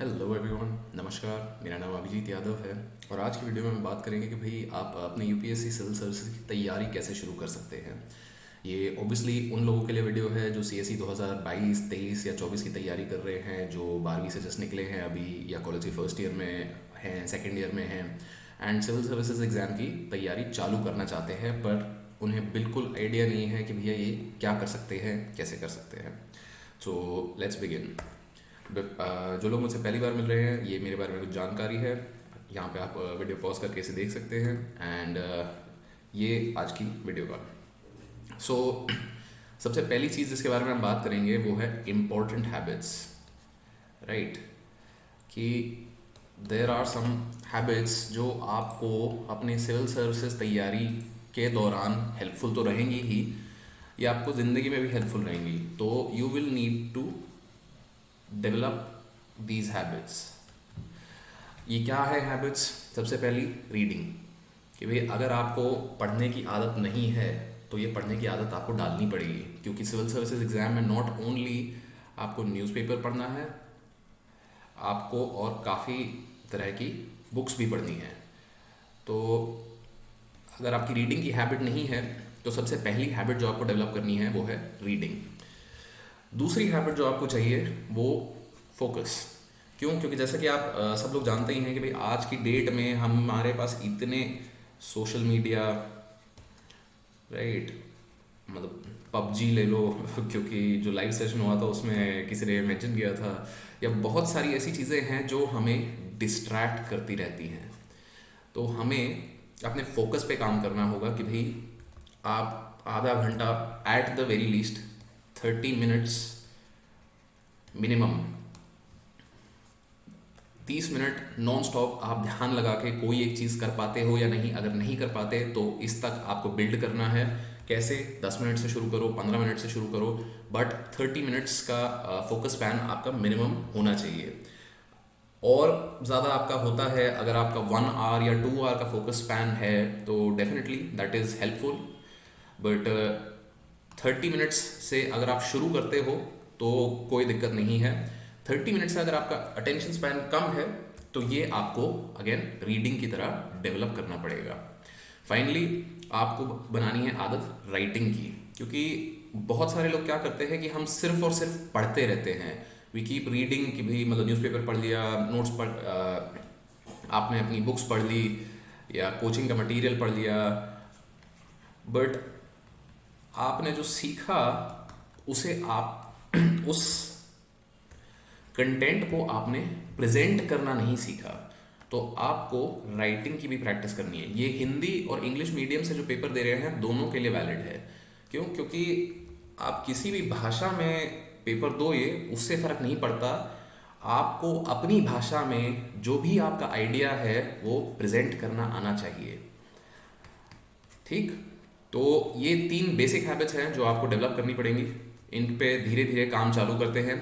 Hello everyone, नमस्कार। मेरा नाम अभिजीत यादव है और आज की वीडियो में हम बात करेंगे कि भाई आप अपने यूपीएससी सिविल सर्विसेज की तैयारी कैसे शुरू कर सकते हैं। ये ओबियसली उन लोगों के लिए वीडियो है जो सीएसई 2022, 23 या 24 की तैयारी कर रहे हैं, जो 12वीं से जस्ट निकले हैं अभी या कॉलेज के फर्स्ट ईयर में हैं, सेकेंड ईयर में हैं एंड सिविल सर्विसेज एग्ज़ाम की तैयारी चालू करना चाहते हैं, पर उन्हें बिल्कुल आइडिया नहीं है कि भैया ये क्या कर सकते हैं, कैसे कर सकते हैं। So let's begin. जो लोग मुझसे पहली बार मिल रहे हैं, ये मेरे बारे में कुछ जानकारी है। यहाँ पे आप वीडियो पॉज करके इसे देख सकते हैं एंड ये आज की वीडियो का। सो सबसे पहली चीज़ जिसके बारे में हम बात करेंगे वो है इम्पोर्टेंट हैबिट्स, राइट। कि देर आर सम हैबिट्स जो आपको अपने सिविल सर्विसेज तैयारी के दौरान हेल्पफुल तो रहेंगी ही, ये आपको ज़िंदगी में भी हेल्पफुल रहेंगी। तो you will need to develop these habits. ये क्या है हैबिट्स? सबसे पहली रीडिंग, कि भाई अगर आपको पढ़ने की आदत नहीं है तो ये पढ़ने की आदत आपको डालनी पड़ेगी, क्योंकि सिविल सर्विसेज एग्ज़ाम में नॉट ओनली आपको न्यूज़पेपर पढ़ना है, आपको और काफ़ी तरह की बुक्स भी पढ़नी है। तो अगर आपकी रीडिंग की हैबिट नहीं है तो सबसे पहली हैबिट जो आपको डेवलप करनी है वो है रीडिंग। दूसरी हैबिट जो आपको चाहिए वो फोकस। क्यों? क्योंकि जैसा कि आप सब लोग जानते ही हैं कि भाई आज की डेट में हमारे पास इतने सोशल मीडिया, राइट, मतलब पबजी ले लो क्योंकि जो लाइव सेशन हुआ था उसमें किसी ने मेंशन किया था, या बहुत सारी ऐसी चीज़ें हैं जो हमें डिस्ट्रैक्ट करती रहती हैं। तो हमें अपने फोकस पे काम करना होगा कि भाई आप आधा घंटा, at the very least 30 minutes minimum, 30 minute non stop आप ध्यान लगा के कोई एक चीज़ कर पाते हो या नहीं। अगर नहीं कर पाते तो इस तक आपको बिल्ड करना है। कैसे? 10 मिनट से शुरू करो, 15 मिनट से शुरू करो, बट 30 मिनट्स का फोकस स्पैन आपका मिनिमम होना चाहिए। और ज़्यादा आपका होता है, अगर आपका 1 आवर या 2 आवर का फोकस स्पैन है तो definitely that is helpful. But 30 minutes से अगर आप शुरू करते हो तो कोई दिक्कत नहीं है। 30 मिनट से अगर आपका अटेंशन स्पैन कम है तो ये आपको अगेन रीडिंग की तरह डेवलप करना पड़ेगा। फाइनली आपको बनानी है आदत राइटिंग की, क्योंकि बहुत सारे लोग क्या करते हैं कि हम सिर्फ और सिर्फ पढ़ते रहते हैं। वी कीप रीडिंग, कि भाई मतलब न्यूज़पेपर पढ़ लिया, नोट्स पढ़, आपने अपनी बुक्स पढ़ ली या कोचिंग का मटेरियल पढ़ लिया, बट आपने जो सीखा उसे आप उस कंटेंट को आपने प्रेजेंट करना नहीं सीखा। तो आपको राइटिंग की भी प्रैक्टिस करनी है। ये हिंदी और इंग्लिश मीडियम से जो पेपर दे रहे हैं दोनों के लिए वैलिड है। क्यों? क्योंकि आप किसी भी भाषा में पेपर दो, ये उससे फ़र्क नहीं पड़ता। आपको अपनी भाषा में जो भी आपका आइडिया है वो प्रेजेंट करना आना चाहिए, ठीक। तो ये 3 बेसिक हैबिट्स हैं जो आपको डेवलप करनी पड़ेंगी। इन पे धीरे धीरे काम चालू करते हैं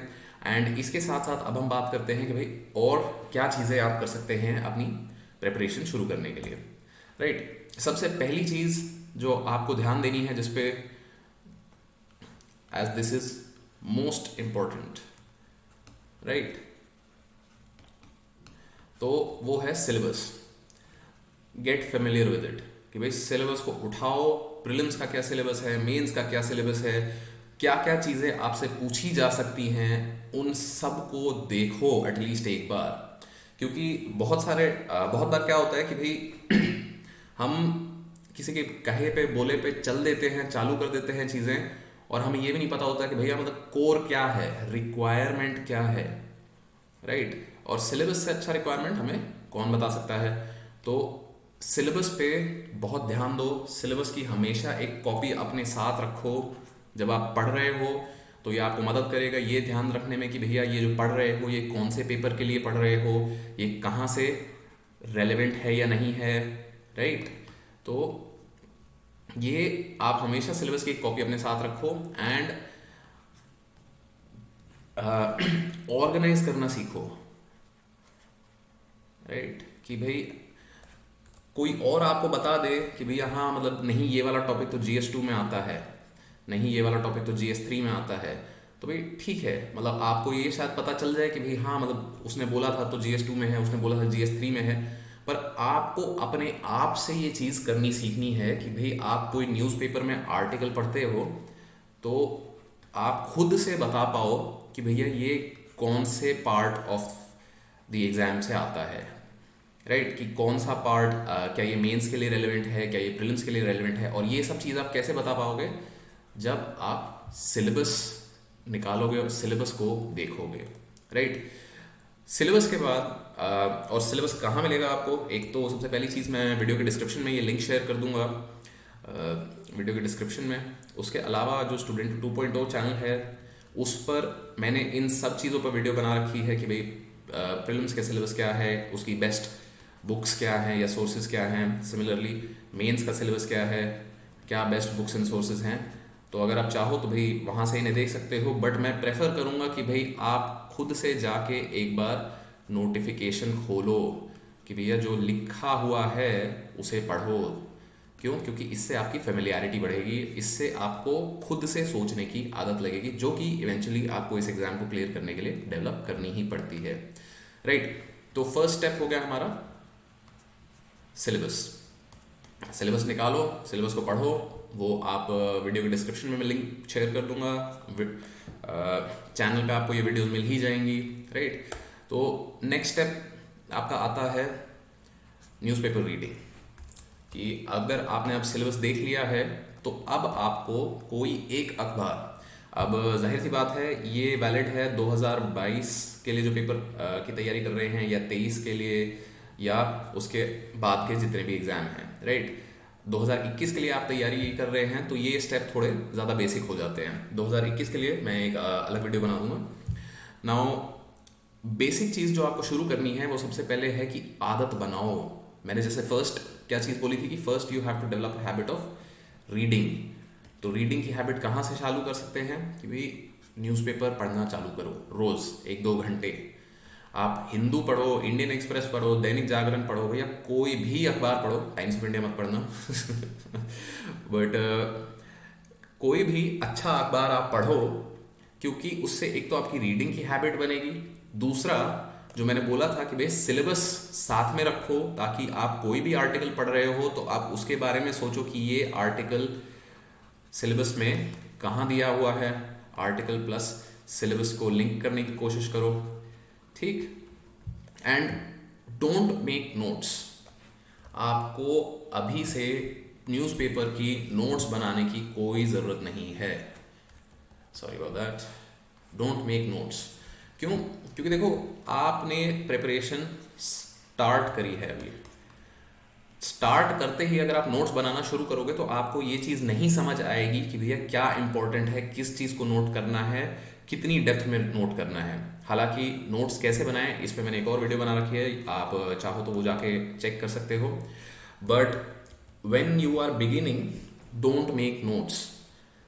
एंड इसके साथ साथ अब हम बात करते हैं कि भाई और क्या चीज़ें आप कर सकते हैं अपनी प्रिपरेशन शुरू करने के लिए, राइट। सबसे पहली चीज़ जो आपको ध्यान देनी है, जिसपे as this is most important, right, तो वो है syllabus. Get familiar with it, कि भाई सिलेबस को उठाओ। प्रीलिम्स का क्या सिलेबस है, मेंस का क्या सिलेबस है, क्या क्या चीज़ें आपसे पूछी जा सकती हैं, उन सब को देखो एटलीस्ट एक बार। क्योंकि बहुत बार क्या होता है कि भाई हम किसी के कहे पे बोले पे चल देते हैं, चालू कर देते हैं चीज़ें, और हमें ये भी नहीं पता होता कि भैया मतलब कोर क्या है, रिक्वायरमेंट क्या है, राइट। और सिलेबस से अच्छा रिक्वायरमेंट हमें कौन बता सकता है। तो सिलेबस पे बहुत ध्यान दो। सिलेबस की हमेशा एक कॉपी अपने साथ रखो जब आप पढ़ रहे हो, तो ये आपको मदद करेगा ये ध्यान रखने में कि भैया ये जो पढ़ रहे हो ये कौन से पेपर के लिए पढ़ रहे हो, ये कहाँ से रेलेवेंट है या नहीं है, राइट। तो ये आप हमेशा सिलेबस की एक कॉपी अपने साथ रखो एंड ऑर्गेनाइज करना सीखो, राइट। कि भाई कोई और आपको बता दे कि भैया हाँ मतलब नहीं ये वाला टॉपिक तो GS2 में आता है, नहीं ये वाला टॉपिक तो GS3 में आता है, तो भाई ठीक है, मतलब आपको ये शायद पता चल जाए कि भाई हाँ, मतलब उसने बोला था तो GS2 में है, उसने बोला था GS3 में है। पर आपको अपने आप से ये चीज़ करनी सीखनी है कि भाई आप कोई न्यूज़पेपर में आर्टिकल पढ़ते हो तो आप खुद से बता पाओ कि भैया ये कौन से पार्ट ऑफ द एग्ज़ाम से आता है, राइट? कि कौन सा पार्ट, क्या ये मेंस के लिए रेलेवेंट है, क्या ये प्रीलिम्स के लिए रेलेवेंट है। और ये सब चीज़ आप कैसे बता पाओगे? जब आप सिलेबस निकालोगे और सिलेबस को देखोगे, राइट? सिलेबस के बाद और सिलेबस कहाँ मिलेगा आपको? एक तो सबसे पहली चीज़, मैं वीडियो के डिस्क्रिप्शन में ये लिंक शेयर कर दूंगा, वीडियो के डिस्क्रिप्शन में। उसके अलावा जो स्टूडेंट 2.0 चैनल है उस पर मैंने इन सब चीज़ों पर वीडियो बना रखी है कि भाई प्रीलिम्स का सिलेबस क्या है, उसकी बेस्ट बुक्स क्या हैं या सोर्सेज क्या हैं, सिमिलरली मेंस का सिलेबस क्या है, क्या बेस्ट बुक्स एंड सोर्सेज हैं। तो अगर आप चाहो तो भाई वहाँ से इन्हें देख सकते हो, बट मैं प्रेफर करूँगा कि भाई आप खुद से जाके एक बार नोटिफिकेशन खोलो कि भैया जो लिखा हुआ है उसे पढ़ो। क्यों? क्योंकि इससे आपकी फेमिलियरिटी बढ़ेगी, इससे आपको खुद से सोचने की आदत लगेगी, जो कि इवेंचुअली आपको इस एग्ज़ाम को क्लियर करने के लिए डेवलप करनी ही पड़ती है, राइट? तो फर्स्ट स्टेप हो गया हमारा सिलेबस। सिलेबस निकालो, सिलेबस को पढ़ो। वो आप वीडियो के डिस्क्रिप्शन में मैं लिंक शेयर कर दूंगा, चैनल पे आपको ये वीडियोस मिल ही जाएंगी, राइट? तो नेक्स्ट स्टेप आपका आता है न्यूज़पेपर रीडिंग। कि अगर आपने अब सिलेबस देख लिया है तो अब आपको कोई एक अखबार, अब जाहिर सी बात है ये वैलिड है 2022 के लिए जो पेपर की तैयारी कर रहे हैं, या 23 के लिए, या उसके बाद के जितने भी एग्ज़ाम हैं, राइट? 2021 के लिए आप तैयारी कर रहे हैं तो ये स्टेप थोड़े ज़्यादा बेसिक हो जाते हैं। 2021 के लिए मैं एक अलग वीडियो बना दूंगा। नाउ बेसिक चीज़ जो आपको शुरू करनी है वो सबसे पहले है कि आदत बनाओ। मैंने जैसे फर्स्ट क्या चीज़ बोली थी कि first you have to develop habit of reading. तो रीडिंग की हैबिट कहाँ से चालू कर सकते हैं? कि भाई न्यूज़पेपर पढ़ना चालू करो, रोज़ 1-2 घंटे। आप हिंदू पढ़ो, इंडियन एक्सप्रेस पढ़ो, दैनिक जागरण पढ़ो, भैया कोई भी अखबार पढ़ो, टाइम्स ऑफ इंडिया मत पढ़ना बट कोई भी अच्छा अखबार आप पढ़ो, क्योंकि उससे एक तो आपकी रीडिंग की हैबिट बनेगी, दूसरा जो मैंने बोला था कि भाई सिलेबस साथ में रखो, ताकि आप कोई भी आर्टिकल पढ़ रहे हो तो आप उसके बारे में सोचो कि ये आर्टिकल सिलेबस में कहाँ दिया हुआ है, आर्टिकल प्लस सिलेबस को लिंक करने की कोशिश करो, ठीक? And don't make notes. आपको अभी से न्यूज़पेपर की नोट्स बनाने की कोई ज़रूरत नहीं है। Sorry about that, don't make notes. क्यों? क्योंकि देखो आपने प्रिपरेशन स्टार्ट करी है, अभी स्टार्ट करते ही अगर आप नोट्स बनाना शुरू करोगे तो आपको ये चीज़ नहीं समझ आएगी कि भैया क्या इंपॉर्टेंट है, किस चीज़ को नोट करना है, कितनी डेप्थ में नोट करना है। हालांकि नोट्स कैसे बनाएं इस पर मैंने एक और वीडियो बना रखी है, आप चाहो तो वो जाके चेक कर सकते हो। But when you are beginning, don't make notes.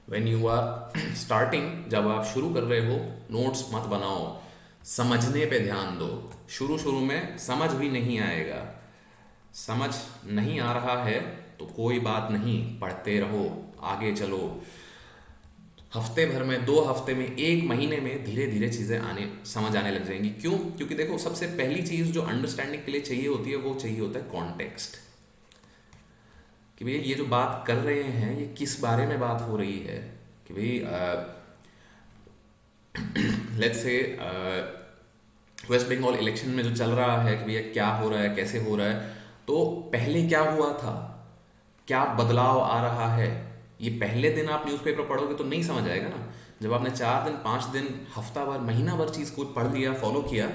When you are starting, जब आप शुरू कर रहे हो, नोट्स मत बनाओ, समझने पे ध्यान दो। शुरू शुरू में समझ भी नहीं आएगा, समझ नहीं आ रहा है तो कोई बात नहीं, पढ़ते रहो, आगे चलो। हफ्ते भर में, 2 हफ्ते में, 1 महीने में धीरे धीरे चीज़ें आने समझ आने लग जाएंगी। क्यों? क्योंकि देखो सबसे पहली चीज़ जो अंडरस्टैंडिंग के लिए चाहिए होती है वो चाहिए होता है कॉन्टेक्स्ट। कि भैया ये जो बात कर रहे हैं ये किस बारे में बात हो रही है। कि भाई let's say waste Bengal election में जो चल रहा है कि भैया क्या हो रहा है, कैसे हो रहा है, तो पहले क्या हुआ था, क्या बदलाव आ रहा है, ये पहले दिन आप न्यूज़पेपर पढ़ोगे तो नहीं समझ आएगा ना। जब आपने 4 दिन, 5 दिन, हफ्ता भर, महीना भर चीज़ को पढ़ लिया, फॉलो किया,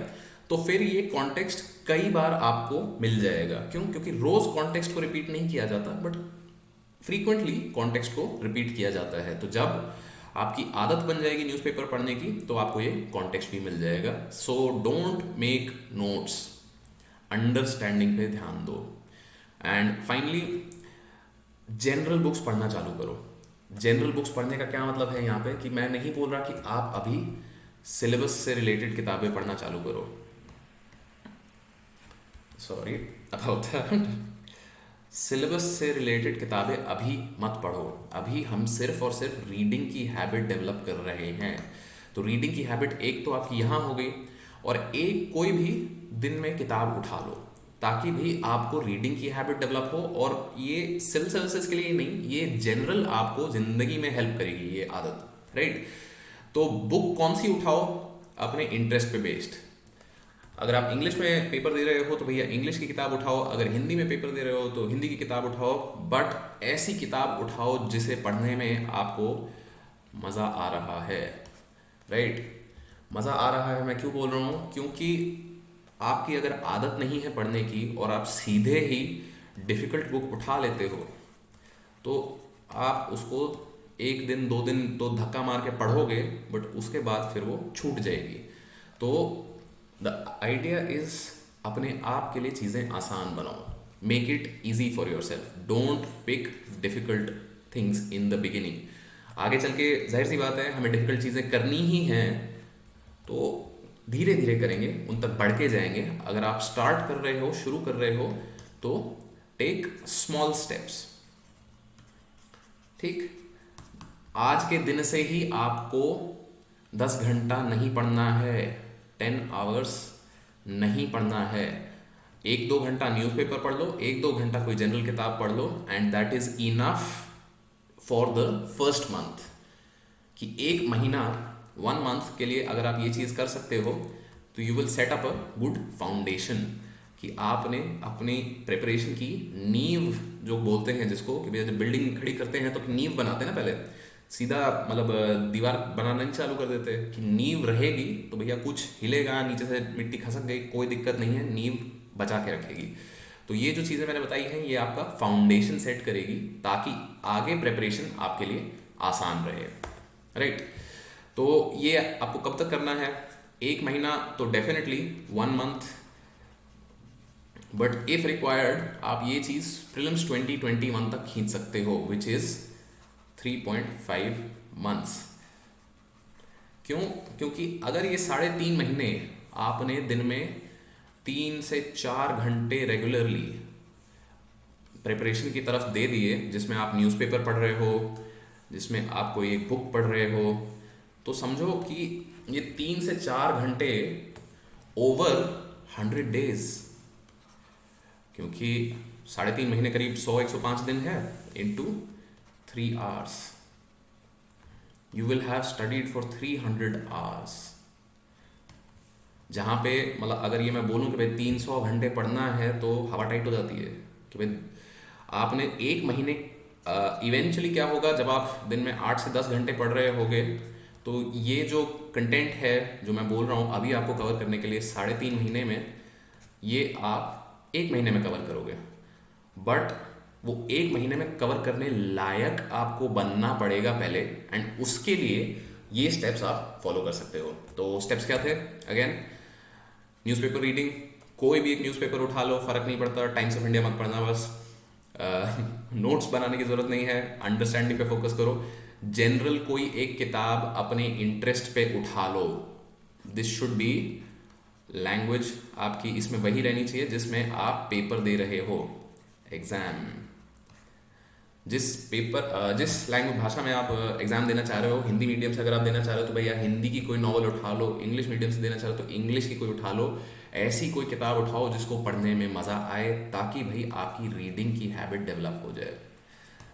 तो फिर ये कॉन्टेक्स्ट कई बार आपको मिल जाएगा। क्यों? क्योंकि रोज़ कॉन्टेक्स्ट को रिपीट नहीं किया जाता, बट फ्रीक्वेंटली कॉन्टेक्स्ट को रिपीट किया जाता है। तो जब आपकी आदत बन जाएगी न्यूज़पेपर पढ़ने की तो आपको ये कॉन्टेक्स्ट भी मिल जाएगा। So don't make notes, understanding पे ध्यान दो। एंड फाइनली जनरल बुक्स पढ़ना चालू करो। जनरल बुक्स पढ़ने का क्या मतलब है यहाँ पे, कि मैं नहीं बोल रहा कि आप अभी सिलेबस से रिलेटेड किताबें पढ़ना चालू करो, सॉरी अबाउट दैट। सिलेबस से रिलेटेड किताबें अभी मत पढ़ो, अभी हम सिर्फ और सिर्फ रीडिंग की हैबिट डेवलप कर रहे हैं। तो रीडिंग की हैबिट एक तो आपकी यहाँ हो गई, और एक कोई भी दिन में किताब उठा लो ताकि भी आपको रीडिंग की हैबिट डेवलप हो। और ये सिविल सर्विसेज के लिए नहीं, ये जनरल आपको जिंदगी में हेल्प करेगी ये आदत, राइट। तो बुक कौन सी उठाओ? अपने इंटरेस्ट पे बेस्ड। अगर आप इंग्लिश में पेपर दे रहे हो तो भैया इंग्लिश की किताब उठाओ, अगर हिंदी में पेपर दे रहे हो तो हिंदी की किताब उठाओ, बट ऐसी किताब उठाओ जिसे पढ़ने में आपको मज़ा आ रहा है, राइट। मज़ा आ रहा है, मैं क्यों बोल रहा हूँ? क्योंकि आपकी अगर आदत नहीं है पढ़ने की और आप सीधे ही डिफ़िकल्ट बुक उठा लेते हो तो आप उसको एक दिन दो दिन तो धक्का मार के पढ़ोगे, बट उसके बाद फिर वो छूट जाएगी। तो द आइडिया इज अपने आप के लिए चीज़ें आसान बनाओ, make it easy for yourself, don't pick difficult things in the beginning. आगे चल के जाहिर सी बात है हमें डिफिकल्ट चीज़ें करनी ही हैं, तो धीरे धीरे करेंगे, उन तक बढ़ के जाएंगे। अगर आप स्टार्ट कर रहे हो, शुरू कर रहे हो, तो टेक स्मॉल स्टेप्स, ठीक। आज के दिन से ही आपको 10 घंटा नहीं पढ़ना है, 10 आवर्स नहीं पढ़ना है। 1-2 घंटा न्यूज़पेपर पढ़ लो, 1-2 घंटा कोई जनरल किताब पढ़ लो, and that is enough for the first month. कि एक महीना, 1 मंथ के लिए अगर आप ये चीज़ कर सकते हो तो you will set up a good foundation, कि आपने अपनी प्रिपरेशन की नींव, जो बोलते हैं जिसको, कि भैया जब बिल्डिंग खड़ी करते हैं तो नींव बनाते हैं ना, पहले सीधा मतलब दीवार बनाना नहीं चालू कर देते, कि नींव रहेगी तो भैया कुछ हिलेगा, नीचे से मिट्टी खसक गई, कोई दिक्कत नहीं है, नींव बचा के रखेगी। तो ये जो चीज़ें मैंने बताई हैं ये आपका फाउंडेशन सेट करेगी ताकि आगे प्रिपरेशन आपके लिए आसान रहे, राइट। तो ये आपको कब तक करना है? 1 महीना तो definitely, 1 month, but if required आप ये चीज़ प्रीलिम्स 2021 तक खींच सकते हो, विच इज़ 3.5 मंथ्स। क्यों? क्योंकि अगर ये 3.5 महीने आपने दिन में 3 से 4 घंटे रेगुलरली प्रिपरेशन की तरफ दे दिए, जिसमें आप न्यूज़पेपर पढ़ रहे हो, जिसमें आप कोई एक बुक पढ़ रहे हो, तो समझो कि ये 3 से 4 घंटे ओवर 100 डेज, क्योंकि 3.5 महीने करीब 100-105 दिन है, into 3 hours, you will have studied for 300 hours। जहाँ पे मतलब अगर ये मैं बोलूँ कि भाई 300 घंटे पढ़ना है तो हवा टाइट हो जाती है, कि भाई आपने 1 महीने, इवेंचुअली क्या होगा जब आप दिन में 8 से 10 घंटे पढ़ रहे होगे, तो ये जो कंटेंट है जो मैं बोल रहा हूँ अभी आपको कवर करने के लिए 3.5 महीने में, ये आप 1 महीने में कवर करोगे, बट वो 1 महीने में कवर करने लायक आपको बनना पड़ेगा पहले, एंड उसके लिए ये स्टेप्स आप फॉलो कर सकते हो। तो स्टेप्स क्या थे? अगेन, न्यूज़पेपर रीडिंग, कोई भी एक न्यूज़पेपर उठा लो, फर्क नहीं पड़ता, टाइम्स ऑफ इंडिया मत पढ़ना बस। नोट्स बनाने की ज़रूरत नहीं है, अंडरस्टैंडिंग पे फोकस करो। जनरल कोई एक किताब अपने इंटरेस्ट पे उठा लो, दिस शुड बी लैंग्वेज आपकी इसमें वही रहनी चाहिए जिसमें आप पेपर दे रहे हो, एग्ज़ाम। जिस लैंग्वेज भाषा में आप एग्ज़ाम देना चाह रहे हो, हिंदी मीडियम से अगर आप देना चाह रहे हो तो भैया हिंदी की कोई नॉवल उठा लो, इंग्लिश मीडियम से देना चाह रहे हो तो इंग्लिश की कोई उठा लो, ऐसी कोई किताब उठाओ जिसको पढ़ने में मज़ा आए, ताकि भाई आपकी रीडिंग की हैबिट डेवलप हो जाए,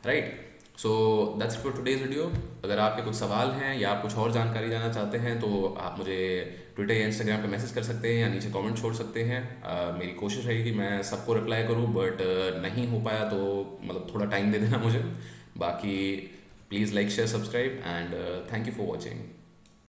right. So that's for today's video. अगर आपके कुछ सवाल हैं या आप कुछ और जानकारी जानना चाहते हैं तो आप मुझे ट्विटर या इंस्टाग्राम पे मैसेज कर सकते हैं या नीचे कमेंट छोड़ सकते हैं। मेरी कोशिश रहेगी कि मैं सबको रिप्लाई करूं, बट नहीं हो पाया तो मतलब थोड़ा टाइम दे देना मुझे। बाकी please like share subscribe and thank you for watching.